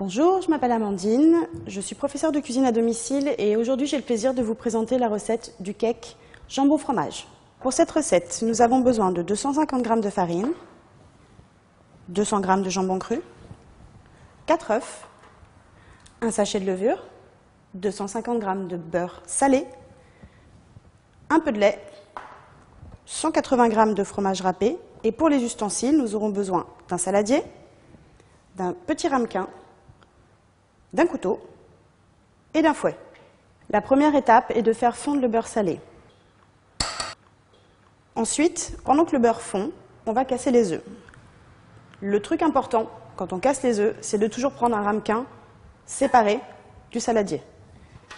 Bonjour, je m'appelle Amandine, je suis professeure de cuisine à domicile et aujourd'hui j'ai le plaisir de vous présenter la recette du cake jambon fromage. Pour cette recette, nous avons besoin de 250 g de farine, 200 g de jambon cru, 4 œufs, un sachet de levure, 250 g de beurre salé, un peu de lait, 180 g de fromage râpé et pour les ustensiles, nous aurons besoin d'un saladier, d'un petit ramequin, d'un couteau et d'un fouet. La première étape est de faire fondre le beurre salé. Ensuite, pendant que le beurre fond, on va casser les œufs. Le truc important quand on casse les œufs, c'est de toujours prendre un ramequin séparé du saladier.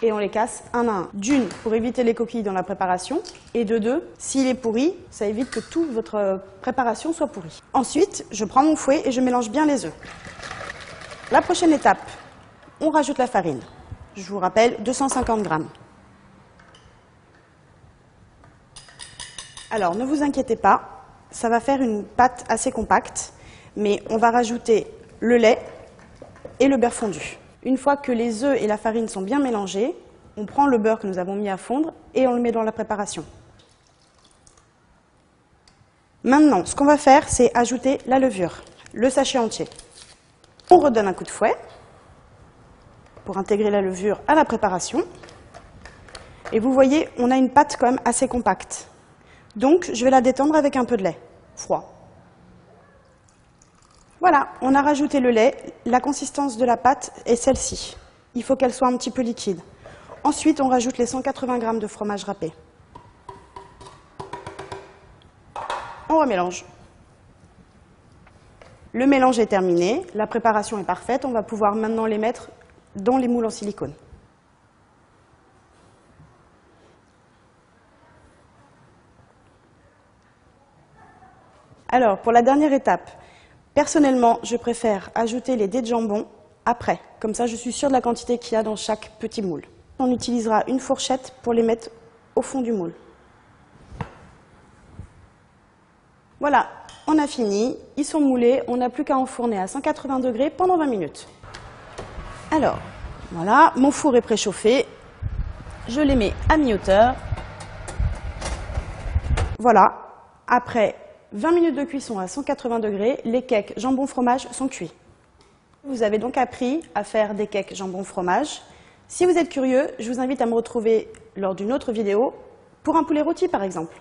Et on les casse un à un. D'une, pour éviter les coquilles dans la préparation, et de deux, s'il est pourri, ça évite que toute votre préparation soit pourrie. Ensuite, je prends mon fouet et je mélange bien les œufs. La prochaine étape, on rajoute la farine. Je vous rappelle, 250 g. Alors, ne vous inquiétez pas, ça va faire une pâte assez compacte, mais on va rajouter le lait et le beurre fondu. Une fois que les œufs et la farine sont bien mélangés, on prend le beurre que nous avons mis à fondre et on le met dans la préparation. Maintenant, ce qu'on va faire, c'est ajouter la levure, le sachet entier. On redonne un coup de fouet pour intégrer la levure à la préparation. Et vous voyez, on a une pâte quand même assez compacte. Donc, je vais la détendre avec un peu de lait froid. Voilà, on a rajouté le lait. La consistance de la pâte est celle-ci. Il faut qu'elle soit un petit peu liquide. Ensuite, on rajoute les 180 g de fromage râpé. On remélange. Le mélange est terminé, la préparation est parfaite. On va pouvoir maintenant les mettre dans les moules en silicone. Alors, pour la dernière étape, personnellement, je préfère ajouter les dés de jambon après. Comme ça, je suis sûre de la quantité qu'il y a dans chaque petit moule. On utilisera une fourchette pour les mettre au fond du moule. Voilà, on a fini. Ils sont moulés. On n'a plus qu'à enfourner à 180 degrés pendant 20 minutes. Alors, voilà, mon four est préchauffé. Je les mets à mi-hauteur. Voilà, après 20 minutes de cuisson à 180 degrés, les cakes jambon fromage sont cuits. Vous avez donc appris à faire des cakes jambon fromage. Si vous êtes curieux, je vous invite à me retrouver lors d'une autre vidéo pour un poulet rôti par exemple.